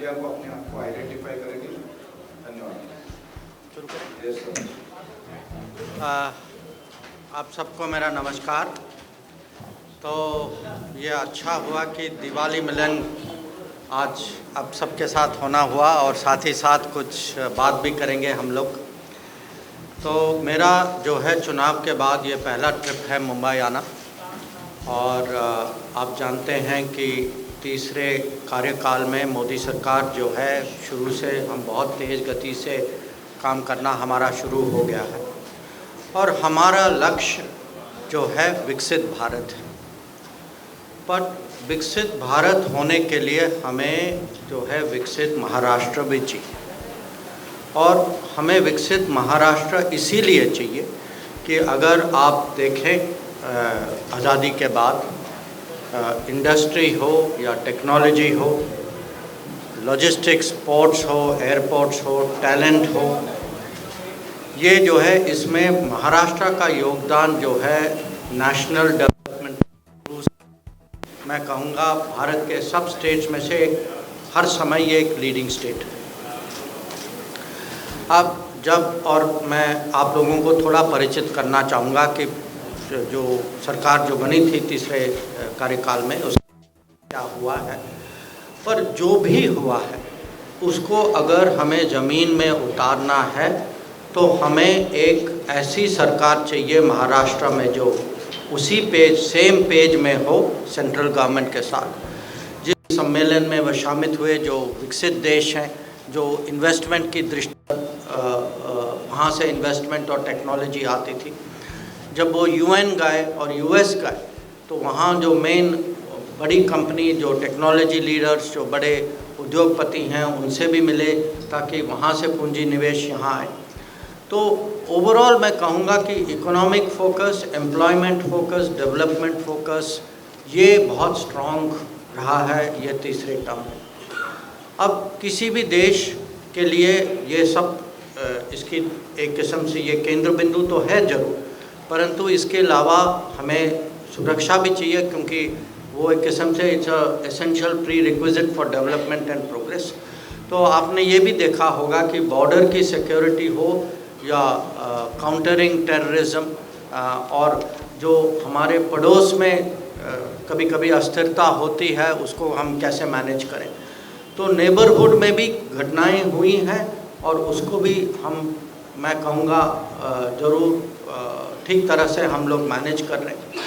Media को अपने आप को आइडेंटिफाई करेंगे। धन्यवाद। शुरू करें। Yes sir. आप सबको मेरा नमस्कार। तो ये अच्छा हुआ कि दिवाली मिलन आज आप सबके साथ होना हुआ और साथ ही साथ कुछ बात भी करेंगे हम लोग। तो मेरा जो है चुनाव के बाद ये पहला ट्रिप है मुंबई आना, और आप जानते हैं कि तीसरे कार्यकाल में मोदी सरकार जो है शुरू से हम बहुत तेज़ गति से काम करना हमारा शुरू हो गया है, और हमारा लक्ष्य जो है विकसित भारत है। पर विकसित भारत होने के लिए हमें जो है विकसित महाराष्ट्र भी चाहिए, और हमें विकसित महाराष्ट्र इसीलिए चाहिए कि अगर आप देखें आज़ादी के बाद इंडस्ट्री हो या टेक्नोलॉजी हो, लॉजिस्टिक्स, पोर्ट्स हो, एयरपोर्ट्स हो, टैलेंट हो, ये जो है इसमें महाराष्ट्र का योगदान जो है नेशनल डेवलपमेंट, मैं कहूँगा भारत के सब स्टेट्स में से हर समय ये एक लीडिंग स्टेट है। अब जब और मैं आप लोगों को थोड़ा परिचित करना चाहूँगा कि जो सरकार जो बनी थी तीसरे कार्यकाल में उसका क्या हुआ है। पर जो भी हुआ है उसको अगर हमें ज़मीन में उतारना है तो हमें एक ऐसी सरकार चाहिए महाराष्ट्र में जो उसी पेज सेम पेज में हो सेंट्रल गवर्नमेंट के साथ। जिस सम्मेलन में वह शामिल हुए जो विकसित देश हैं, जो इन्वेस्टमेंट की दृष्टि वहाँ से इन्वेस्टमेंट और टेक्नोलॉजी आती थी, जब वो यूएन गए और यूएस गए तो वहाँ जो मेन बड़ी कंपनी, जो टेक्नोलॉजी लीडर्स, जो बड़े उद्योगपति हैं उनसे भी मिले ताकि वहाँ से पूंजी निवेश यहाँ आए। तो ओवरऑल मैं कहूँगा कि economic focus, employment focus, development focus ये बहुत स्ट्रॉन्ग रहा है ये तीसरे टर्म में। अब किसी भी देश के लिए ये सब इसकी एक किस्म से ये केंद्र बिंदु तो है ज़रूर, परंतु इसके अलावा हमें सुरक्षा भी चाहिए, क्योंकि वो एक किस्म से it's essential pre requisite for development and progress. तो आपने ये भी देखा होगा कि बॉर्डर की सिक्योरिटी हो या काउंटरिंग टेररिज्म, और जो हमारे पड़ोस में कभी कभी अस्थिरता होती है उसको हम कैसे मैनेज करें। तो नेबरहुड में भी घटनाएं हुई हैं और उसको भी मैं कहूँगा ज़रूर ठीक तरह से हम लोग मैनेज कर रहे हैं।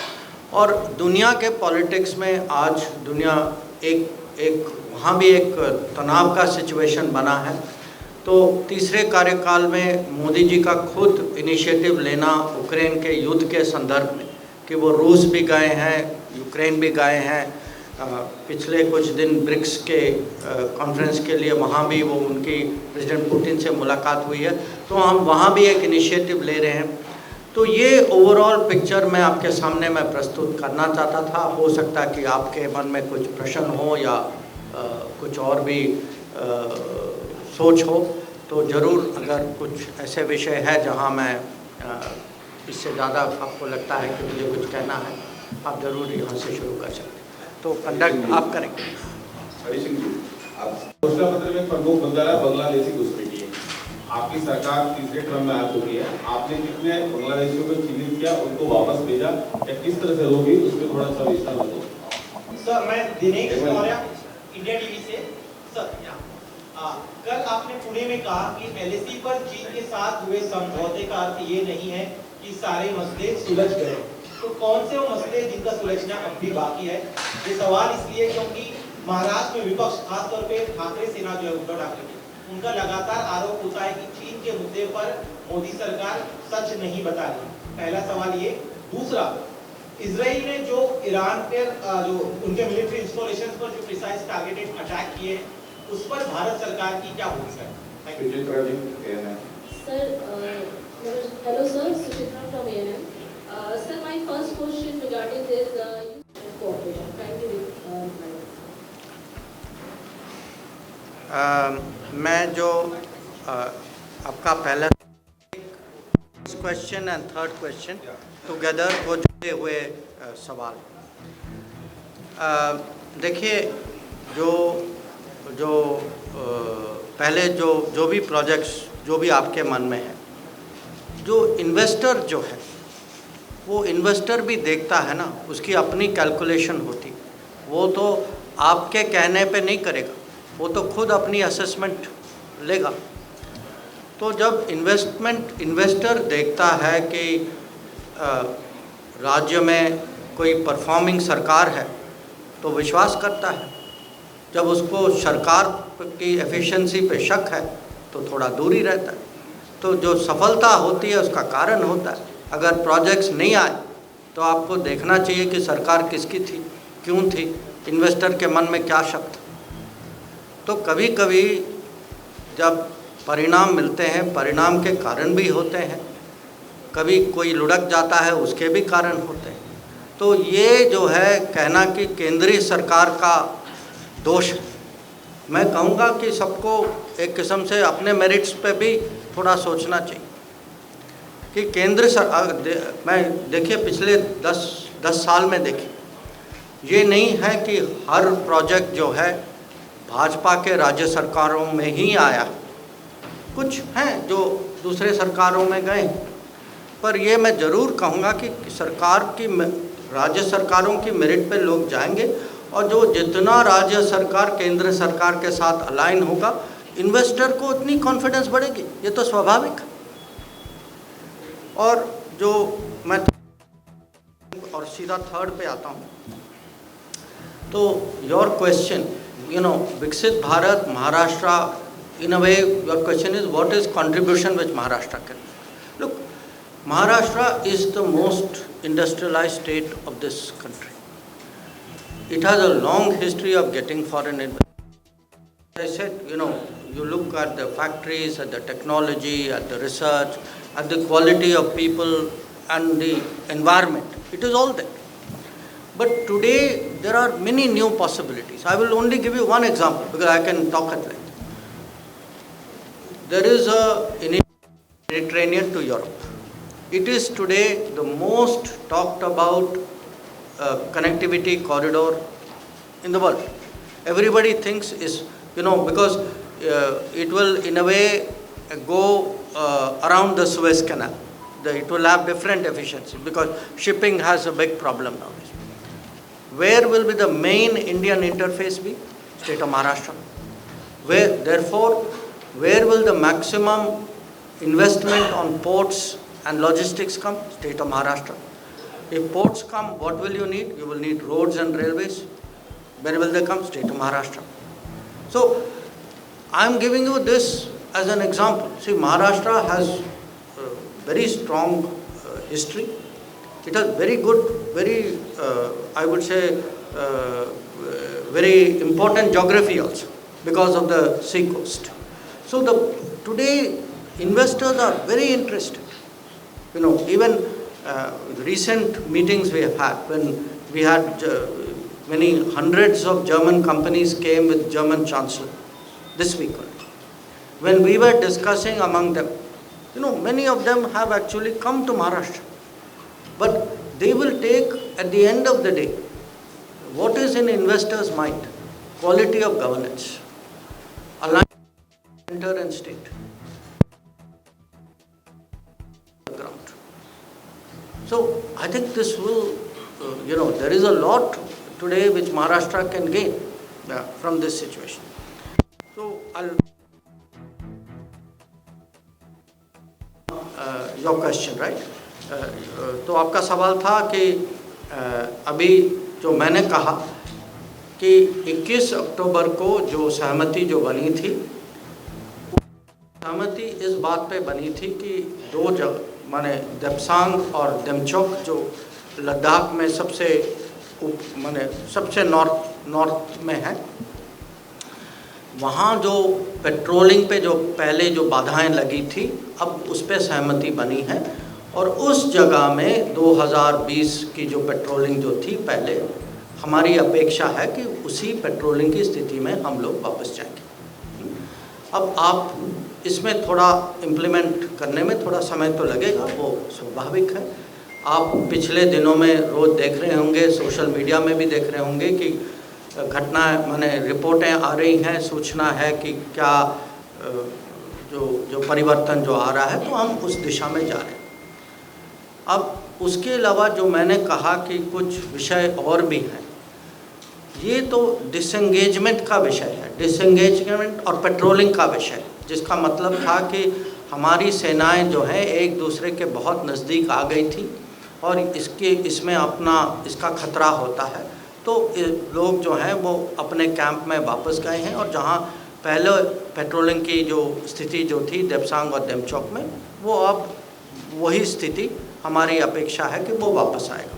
और दुनिया के पॉलिटिक्स में आज दुनिया एक वहाँ भी एक तनाव का सिचुएशन बना है। तो तीसरे कार्यकाल में मोदी जी का खुद इनिशिएटिव लेना यूक्रेन के युद्ध के संदर्भ में, कि वो रूस भी गए हैं, यूक्रेन भी गए हैं, पिछले कुछ दिन ब्रिक्स के कॉन्फ्रेंस के लिए वहाँ भी वो उनकी प्रेसिडेंट पुतिन से मुलाकात हुई है, तो हम वहाँ भी एक इनिशिएटिव ले रहे हैं। तो ये ओवरऑल पिक्चर मैं आपके सामने मैं प्रस्तुत करना चाहता था। हो सकता है कि आपके मन में कुछ प्रश्न हो या कुछ और भी सोच हो, तो ज़रूर अगर कुछ ऐसे विषय है जहाँ मैं इससे ज़्यादा आपको लगता है कि मुझे कुछ कहना है, आप ज़रूर यहाँ से शुरू कर सकते हैं। तो कंडक्ट आप करेंगे। हरी सिंह जी, आप घोषणा पत्र में प्रमुख मुद्दा है बांग्लादेशी घुसपैठी। आपकी सरकार तीसरे टर्म में आ चुकी है, आपने कितने बांग्लादेशियों को चिन्हित किया, उनको वापस भेजा या किस तरह से होगी, उसमें थोड़ा सा विस्तार बताओ। सर, मैं दिनेश मौर्य, इंडिया टीवी से। सर, कल आपने पुणे में कहा कि एलएसी पर चीन के साथ हुए समझौते का अर्थ ये नहीं है कि सारे मसले सुलझ गए। तो कौन से वो मसले जिनका सुलझना अब भी बाकी है? ये सवाल इसलिए क्योंकि महाराष्ट्र में विपक्ष, खासतौर पे ठाकरे सेना जो है उद्धव ठाकरे की, उनका लगातार आरोप होता है कि चीन के मुद्दे पर मोदी सरकार सच नहीं बता रही। पहला सवाल ये। दूसरा, इजराइल ने जो ईरान पर जो उनके मिलिट्री इंस्टॉलेशंस पर जो प्रिसाइज टारगेटेड अटैक किए, उस पर भारत सरकार की क्या भूमिका है? Hello sir, Suchitra from ANM. Sir, my first question regarding this cooperation. Kindly reply. मैं जो आपका पहला question and third question together वो जुड़े हुए सवाल। देखिए, जो जो पहले जो भी प्रोजेक्ट्स जो भी आपके मन में है, जो इन्वेस्टर जो है वो इन्वेस्टर भी देखता है ना, उसकी अपनी कैलकुलेशन होती, वो तो आपके कहने पे नहीं करेगा, वो तो खुद अपनी असेसमेंट लेगा। तो जब इन्वेस्टर देखता है कि राज्य में कोई परफॉर्मिंग सरकार है तो विश्वास करता है, जब उसको सरकार की एफिशिएंसी पे शक है तो थोड़ा दूरी रहता है। तो जो सफलता होती है उसका कारण होता है। अगर प्रोजेक्ट्स नहीं आए तो आपको देखना चाहिए कि सरकार किसकी थी, क्यों थी, इन्वेस्टर के मन में क्या शक था। तो कभी कभी जब परिणाम मिलते हैं, परिणाम के कारण भी होते हैं, कभी कोई लुढ़क जाता है उसके भी कारण होते हैं। तो ये जो है कहना कि केंद्रीय सरकार का दोष है, मैं कहूँगा कि सबको एक किस्म से अपने मेरिट्स पे भी थोड़ा सोचना चाहिए कि केंद्र सरकार मैं देखिए पिछले 10 साल में देखिए, ये नहीं है कि हर प्रोजेक्ट जो है भाजपा के राज्य सरकारों में ही आया, कुछ हैं जो दूसरे सरकारों में गए, पर ये मैं ज़रूर कहूँगा कि सरकार की राज्य सरकारों की मेरिट पे लोग जाएंगे, और जो जितना राज्य सरकार केंद्र सरकार के साथ अलाइन होगा, इन्वेस्टर को उतनी कॉन्फिडेंस बढ़ेगी, ये तो स्वाभाविक है। और जो मैं और सीधा थर्ड पे आता हूँ, तो योर क्वेश्चन, यू नो, विकसित Bharat, Maharashtra, in a way your question is what is contribution which Maharashtra can. Look, Maharashtra is the most industrialized state of this country. It has a long history of getting foreign investment. As I said, you know, you look at the factories, at the technology, at the research, at the quality of people and the environment. It is all there. But today there are many new possibilities. I will only give you one example because I can talk at length. There is a Mediterranean to Europe. It is today the most talked about connectivity corridor in the world. Everybody thinks is, you know, because it will in a way go around the Suez Canal. It will have different efficiency because shipping has a big problem nowadays. Where will be the main Indian interface be? State of Maharashtra. Therefore, where will the maximum investment on ports and logistics come? State of Maharashtra. If ports come, what will you need? You will need roads and railways. Where will they come? State of Maharashtra. So, I am giving you this as an example. See, Maharashtra has very strong history. It has very good, very, I would say, very important geography also because of the sea coast. So today investors are very interested. You know, even recent meetings we have had, when we had many hundreds of German companies came with German Chancellor this week only. When we were discussing among them, you know, many of them have actually come to Maharashtra. But they will take, at the end of the day, what is in investors' mind? Quality of governance, alignment center and state. Ground. So I think this will, you know, there is a lot today which Maharashtra can gain from this situation. So I'll your question, right? तो आपका सवाल था कि अभी जो मैंने कहा कि 21 अक्टूबर को जो सहमति जो बनी थी, सहमति इस बात पे बनी थी कि दो जगह माने देपसांग और देमचोक जो लद्दाख में सबसे माने सबसे नॉर्थ में है, वहाँ जो पेट्रोलिंग पे जो पहले जो बाधाएं लगी थी, अब उस पे सहमति बनी है और उस जगह में 2020 की जो पेट्रोलिंग जो थी पहले, हमारी अपेक्षा है कि उसी पेट्रोलिंग की स्थिति में हम लोग वापस जाएंगे। अब आप इसमें थोड़ा इम्प्लीमेंट करने में थोड़ा समय तो लगेगा, वो स्वाभाविक है। आप पिछले दिनों में रोज़ देख रहे होंगे, सोशल मीडिया में भी देख रहे होंगे कि घटना माने रिपोर्टें आ रही हैं, सूचना है कि क्या जो परिवर्तन जो आ रहा है, तो हम उस दिशा में जा रहे हैं। अब उसके अलावा जो मैंने कहा कि कुछ विषय और भी हैं, ये तो डिसएंगेजमेंट का विषय है, डिसएंगेजमेंट और पेट्रोलिंग का विषय, जिसका मतलब था कि हमारी सेनाएं जो हैं एक दूसरे के बहुत नज़दीक आ गई थी और इसमें इसका खतरा होता है। तो लोग जो हैं वो अपने कैंप में वापस गए हैं और जहां पहले पेट्रोलिंग की जो स्थिति जो थी देपसांग और डेमचौक में, वो अब वही स्थिति हमारी अपेक्षा है कि वो वापस आएगा।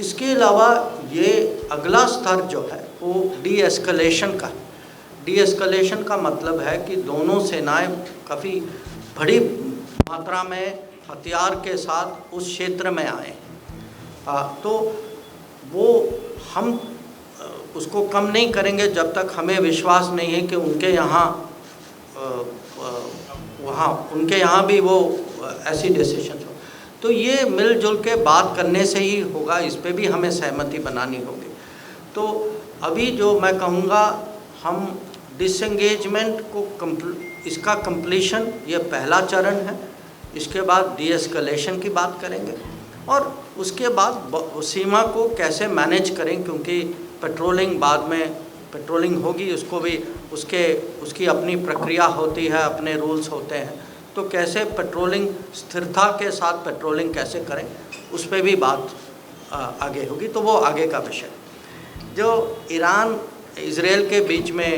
इसके अलावा ये अगला स्तर जो है वो डी एस्केलेशन का है। डी एस्केलेशन का मतलब है कि दोनों सेनाएं काफ़ी बड़ी मात्रा में हथियार के साथ उस क्षेत्र में आए हैं। तो वो हम उसको कम नहीं करेंगे जब तक हमें विश्वास नहीं है कि उनके यहाँ भी वो ऐसी डिसीजन हो। तो ये मिलजुल के बात करने से ही होगा, इस पे भी हमें सहमति बनानी होगी। तो अभी जो मैं कहूँगा, हम डिसएंगेजमेंट को इसका कंप्लीशन ये पहला चरण है। इसके बाद डी एस्केलेशन की बात करेंगे और उसके बाद सीमा को कैसे मैनेज करें, क्योंकि पेट्रोलिंग बाद में पेट्रोलिंग होगी, उसको भी उसकी अपनी प्रक्रिया होती है, अपने रूल्स होते हैं। तो कैसे पेट्रोलिंग स्थिरता के साथ पेट्रोलिंग कैसे करें, उस पर भी बात आगे होगी। तो वो आगे का विषय। जो ईरान इजराइल के बीच में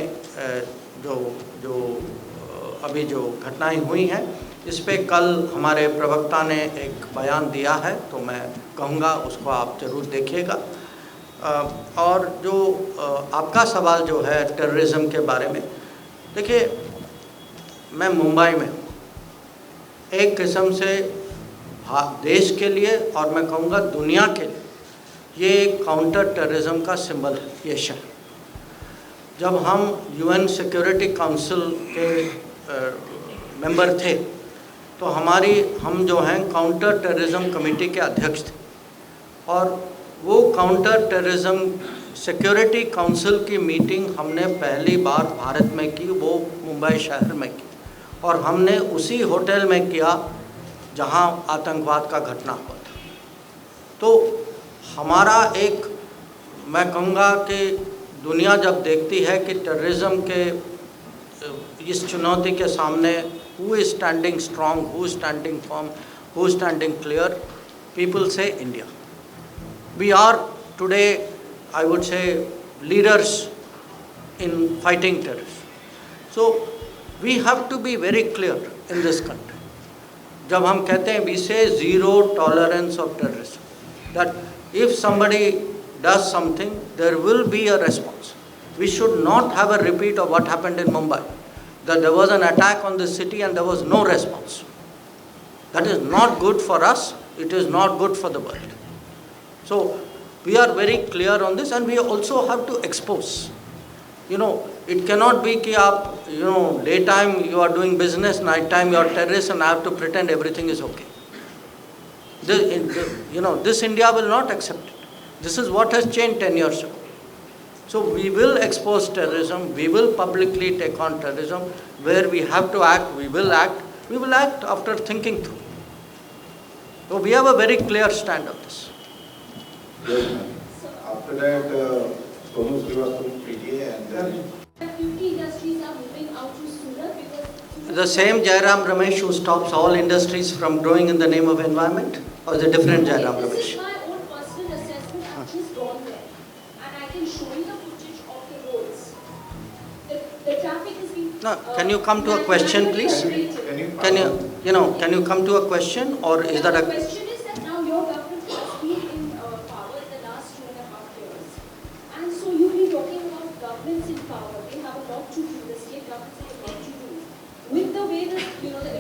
अभी जो घटनाएं हुई हैं, इस पे कल हमारे प्रवक्ता ने एक बयान दिया है, तो मैं कहूँगा उसको आप ज़रूर देखिएगा। और जो आपका सवाल जो है टेररिज्म के बारे में, देखिए मैं मुंबई में हूँ, एक किस्म से देश के लिए और मैं कहूँगा दुनिया के लिए ये काउंटर टेररिज्म का सिंबल है ये शहर। जब हम यूएन सिक्योरिटी काउंसिल के मेंबर थे, तो हम जो हैं काउंटर टेररिज्म कमेटी के अध्यक्ष थे और वो काउंटर टेररिज्म सिक्योरिटी काउंसिल की मीटिंग हमने पहली बार भारत में की, वो मुंबई शहर में की और हमने उसी होटल में किया जहां आतंकवाद का घटना हुआ था। तो हमारा मैं कहूँगा कि दुनिया जब देखती है कि टेररिज्म के इस चुनौती के सामने who is standing strong, who is standing firm, who is standing clear, people say India. We are today, I would say, leaders in fighting terrorism. So we have to be very clear in this country. जब हम कहते हैं we say zero tolerance of terrorism, that if somebody does something, there will be a response. We should not have a repeat of what happened in Mumbai, that there was an attack on the city and there was no response. That is not good for us, it is not good for the world. So we are very clear on this, and we also have to expose. It cannot be कि आप daytime you are doing business, nighttime you are terrorist, and I have to pretend everything is okay. This India will not accept it. This is what has changed 10 years ago. So we will expose terrorism, we will publicly take on terrorism. Where we have to act, we will act. We will act after thinking through. So we have a very clear stand on this. Yes, ma'am. After that, Sonu Srivastava PTA and 50 industries are moving out to Surat because The same Jairam Ramesh who stops all industries from growing in the name of environment, or is it different Jairam this Ramesh? is my own personal assessment. I've just gone there and I can show you the footage of the roads. The traffic is being No, can you come to a question, please? Can you come to a question, or is that The a question is that now your government has been in power in the last 2.5 years, and so you've been talking about governments in power. They have a lot to do. The state governments have a lot to do with the way the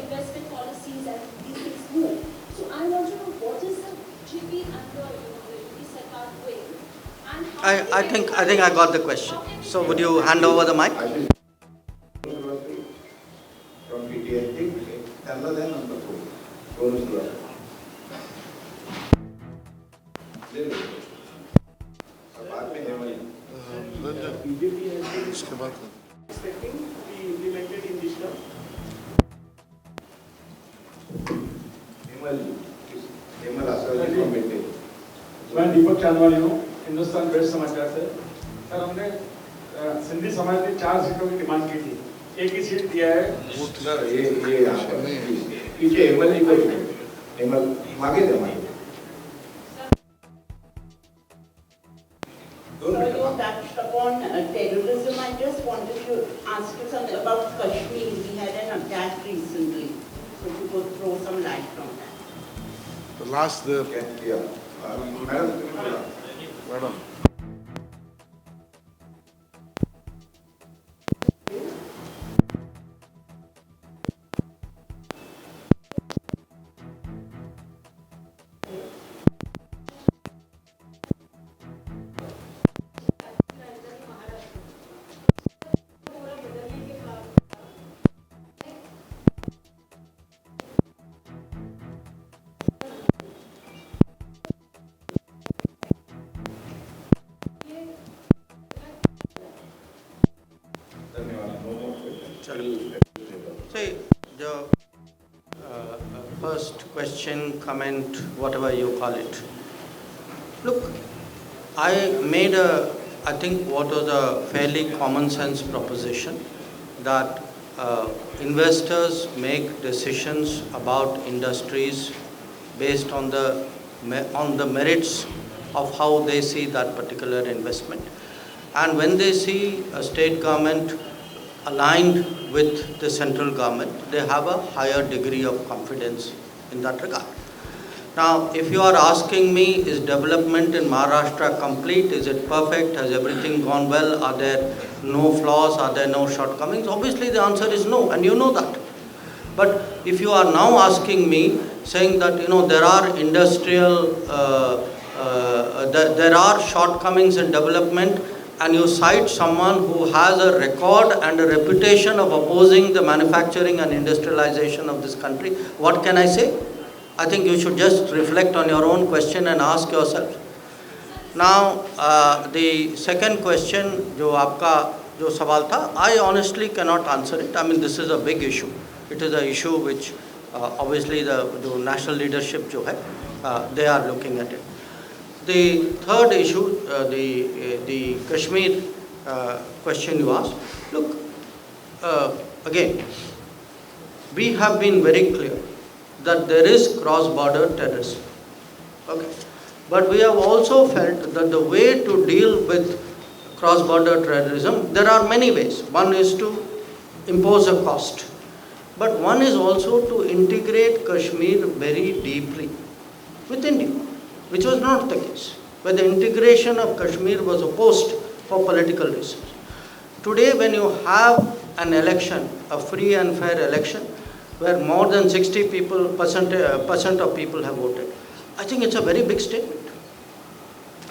investment policies and these things move. So I want to know what is the GP and the UP Sarkar doing, and how I think I got the question. So would you hand over the mic? I will from PTA. Another then number 4. Sonu Srivastava. बाद में है वही BJP has been उसके बाद expecting to be implemented in this term. मैं दीपक चांदवाली हूँ, Hindustan press समाचार से। सर, हमने सिंधी समाज ने 4 सीटों की डिमांड की थी, एक ही सीट दिया है। सर ये पीछे एमएलए को एमएलए मागे दे मागे। So you touched upon terrorism. I just wanted to ask you something about Kashmir. We had an attack recently. So if you could throw some light on that. the last there, Yeah. madam. See, the first question, comment, whatever you call it. Look, I made I think what was a fairly common sense proposition that investors make decisions about industries based on the merits of how they see that particular investment. And when they see a state government aligned with the central government, they have a higher degree of confidence in that regard. Now, if you are asking me, is development in Maharashtra complete? Is it perfect? Has everything gone well? Are there no flaws? Are there no shortcomings? Obviously, the answer is no, and you know that. But if you are now asking me, saying that, there are industrial, there are shortcomings in development, and you cite someone who has a record and a reputation of opposing the manufacturing and industrialization of this country, what can I say? I think you should just reflect on your own question and ask yourself. Now, the second question, जो सवाल था, I honestly cannot answer it. I mean, this is a big issue. It is an issue which obviously the national leadership जो है, they are looking at it. The third issue, the Kashmir question you asked. Look, again, we have been very clear that there is cross-border terrorism. Okay, but we have also felt that the way to deal with cross-border terrorism, there are many ways. One is to impose a cost, but one is also to integrate Kashmir very deeply with India, which was not the case, where the integration of Kashmir was opposed for political reasons. Today, when you have an election, a free and fair election, where more than 60% of people have voted, I think it's a very big statement.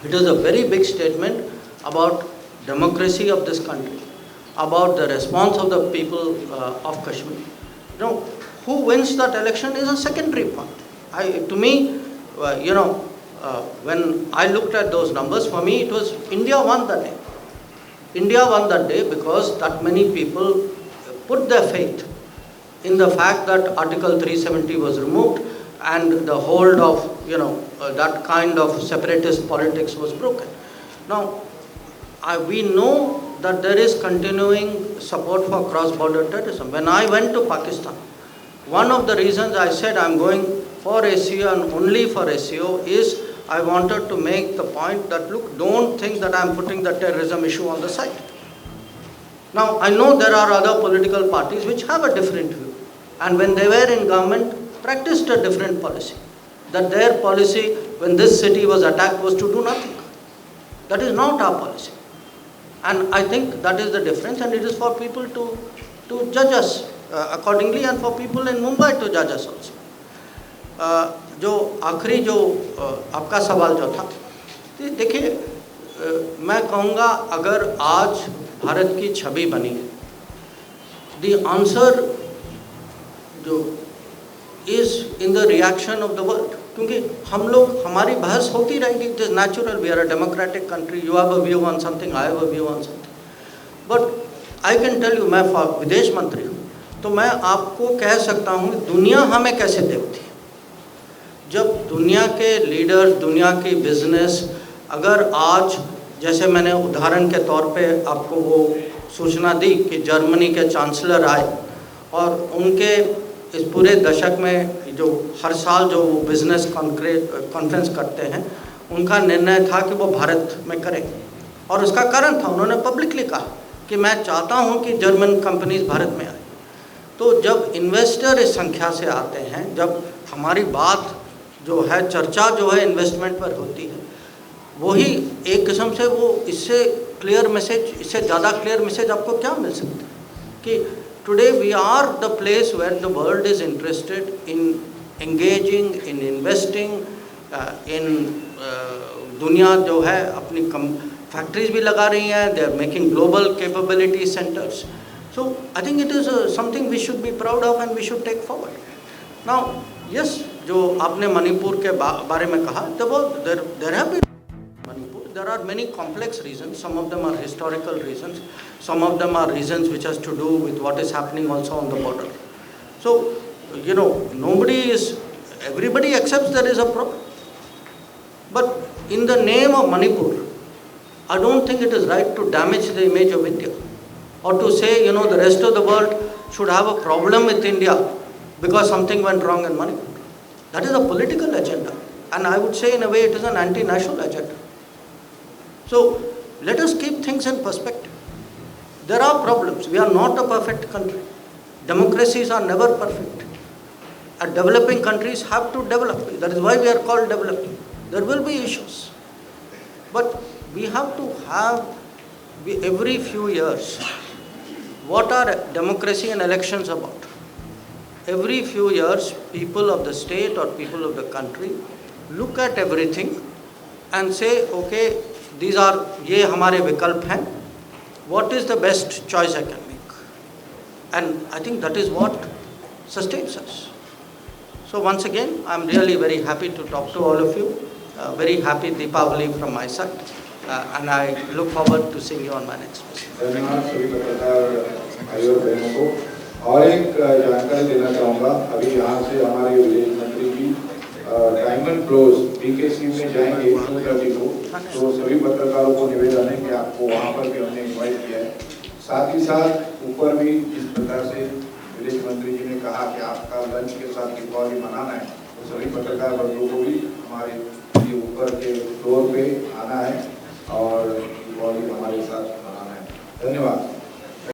It is a very big statement about democracy of this country, about the response of the people of Kashmir. Who wins that election is a secondary point. To me, when I looked at those numbers, for me it was India won that day. India won that day because that many people put their faith in the fact that Article 370 was removed and the hold of, that kind of separatist politics was broken. Now, we know that there is continuing support for cross-border terrorism. When I went to Pakistan, one of the reasons I said I'm going for SCO and only for SCO is I wanted to make the point that, look, don't think that I'm putting the terrorism issue on the side. Now, I know there are other political parties which have a different view, and when they were in government, practiced a different policy. That their policy, when this city was attacked, was to do nothing. That is not our policy. And I think that is the difference, and it is for people to judge us accordingly, and for people in Mumbai to judge us also. जो आखिरी जो आपका सवाल जो था, देखिए, मैं कहूँगा अगर आज भारत की छवि बनी है, the answer जो is in the reaction of the world. क्योंकि हम लोग, हमारी बहस होती रहेगी, it is natural, we are a democratic country, you have a view on something, I have a view on something. But I can tell you, मैं विदेश मंत्री हूँ, तो मैं आपको कह सकता हूँ दुनिया हमें कैसे देखती है। जब दुनिया के लीडर्स, दुनिया की बिजनेस, अगर आज जैसे मैंने उदाहरण के तौर पे आपको वो सूचना दी कि जर्मनी के चांसलर आए और उनके इस पूरे दशक में जो हर साल जो वो बिज़नेस कॉन्फ्रेंस करते हैं, उनका निर्णय था कि वो भारत में करें, और उसका कारण था, उन्होंने पब्लिकली कहा कि मैं चाहता हूं कि जर्मन कंपनीज भारत में आए। तो जब इन्वेस्टर इस संख्या से आते हैं, जब हमारी बात जो है, चर्चा जो है इन्वेस्टमेंट पर होती है, वही एक किस्म से वो इससे क्लियर मैसेज, इससे ज़्यादा क्लियर मैसेज आपको क्या मिल सकता है कि today we are the place where the world is interested in engaging, in investing, in दुनिया जो है अपनी फैक्ट्रीज भी लगा रही हैं, they are making global capability centres. So I think it is something we should be proud of and we should take forward. Now yes, जो आपने मणिपुर के बारे में कहा, there have been Manipur, there are many complex reasons. Some of them are historical reasons. Some of them are reasons which has to do with what is happening also on the border. So, you know, everybody accepts there is a problem. But in the name of Manipur, I don't think it is right to damage the image of India, or to say, you know, the rest of the world should have a problem with India because something went wrong in Manipur. That is a political agenda, and I would say in a way it is an anti-national agenda. So let us keep things in perspective. There are problems. We are not a perfect country. Democracies are never perfect. And developing countries have to develop. That is why we are called developing. There will be issues. But we have to have, every few years, what are democracy and elections about? Every few years, people of the state or people of the country look at everything and say, okay, ये हमारे विकल्प हैं, what is the best choice I can make? And I think that is what sustains us. So once again, I'm really very happy to talk to all of you. Very happy Deepavali from my side. And I look forward to seeing you on my next visit. धन्यवाद सभी पत्रकार भाइयों और बहनों को। और एक जानकारी देना चाहूँगा, अभी यहाँ से हमारे विदेश मंत्री जी डायमंड क्लोज बीकेसी में जाएंगे 2:30 को, तो सभी पत्रकारों को निवेदन है कि आपको वहाँ पर भी हमने इन्वाइट किया है। साथ ही साथ ऊपर भी जिस प्रकार से विदेश मंत्री जी ने कहा कि आपका लंच के साथ दीपावली मनाना है, तो सभी पत्रकार बंधुओं को भी हमारे ऊपर के फ्लोर पे आना है और दीपावली हमारे साथ मनाना है। धन्यवाद।